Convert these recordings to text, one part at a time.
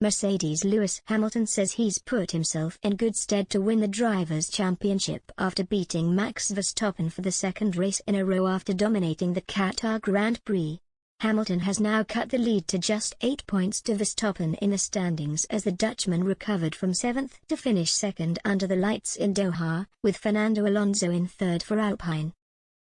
Mercedes' Lewis Hamilton says he's put himself in good stead to win the Drivers' Championship after beating Max Verstappen for the second race in a row after dominating the Qatar Grand Prix. Hamilton has now cut the lead to just 8 points to Verstappen in the standings as the Dutchman recovered from 7th to finish second under the lights in Doha, with Fernando Alonso in third for Alpine.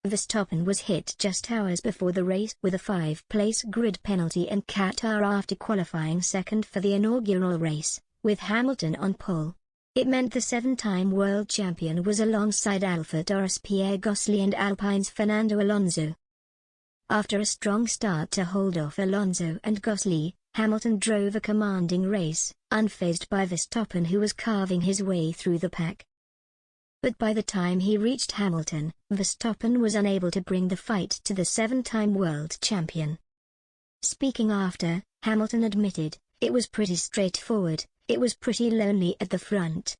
Verstappen was hit just hours before the race with a 5-place grid penalty in Qatar after qualifying second for the inaugural race, with Hamilton on pole. It meant the 7-time world champion was alongside AlphaTauri's Pierre Gasly and Alpine's Fernando Alonso. After a strong start to hold off Alonso and Gasly, Hamilton drove a commanding race, unfazed by Verstappen, who was carving his way through the pack. But by the time he reached Hamilton, Verstappen was unable to bring the fight to the 7-time world champion. Speaking after, Hamilton admitted, "It was pretty straightforward, it was pretty lonely at the front.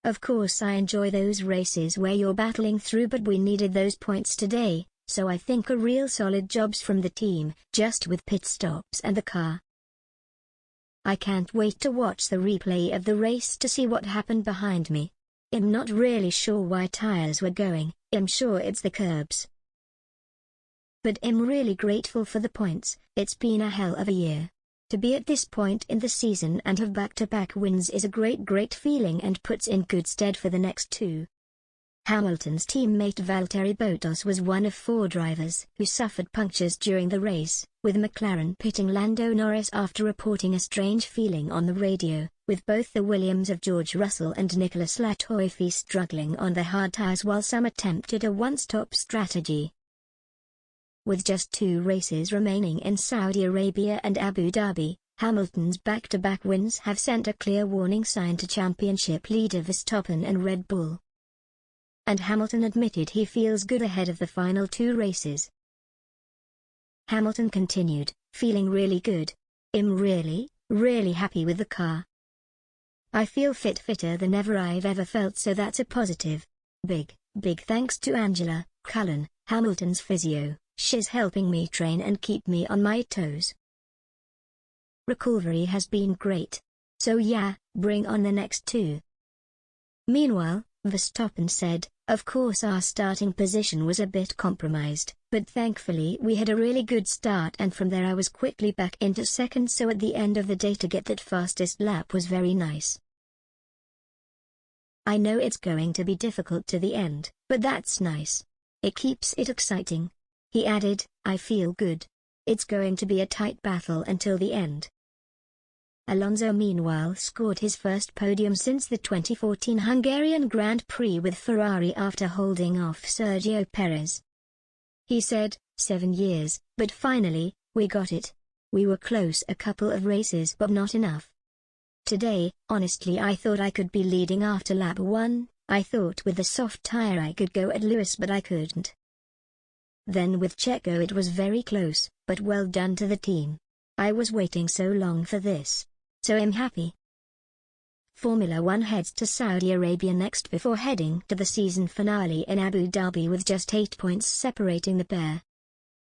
Of course I enjoy those races where you're battling through, but we needed those points today, so I think a real solid jobs from the team, just with pit stops and the car. I can't wait to watch the replay of the race to see what happened behind me. I'm not really sure why tires were going, I'm sure it's the curbs. But I'm really grateful for the points, it's been a hell of a year. To be at this point in the season and have back-to-back wins is a great feeling and puts in good stead for the next two." Hamilton's teammate Valtteri Bottas was one of 4 drivers who suffered punctures during the race, with McLaren pitting Lando Norris after reporting a strange feeling on the radio, with both the Williams of George Russell and Nicolas Latifi struggling on the hard tyres while some attempted a one-stop strategy. With just 2 races remaining in Saudi Arabia and Abu Dhabi, Hamilton's back-to-back wins have sent a clear warning sign to championship leader Verstappen and Red Bull. And Hamilton admitted he feels good ahead of the final 2 races. Hamilton continued, "Feeling really good. I'm really happy with the car. I feel fitter than ever I've ever felt, so that's a positive. Big thanks to Angela Cullen, Hamilton's physio, she's helping me train and keep me on my toes. Recovery has been great. So yeah, bring on the next 2. Meanwhile, Verstappen said, "Of course our starting position was a bit compromised, but thankfully we had a really good start, and from there I was quickly back into second, so at the end of the day to get that fastest lap was very nice. I know it's going to be difficult to the end, but that's nice. It keeps it exciting." He added, "I feel good. It's going to be a tight battle until the end." Alonso meanwhile scored his first podium since the 2014 Hungarian Grand Prix with Ferrari after holding off Sergio Perez. He said, 7 years, but finally, we got it. We were close a couple of races but not enough. Today, honestly I thought I could be leading after lap 1, I thought with the soft tire I could go at Lewis but I couldn't. Then with Checo it was very close, but well done to the team. I was waiting so long for this. So I'm happy." Formula One heads to Saudi Arabia next before heading to the season finale in Abu Dhabi with just 8 points separating the pair.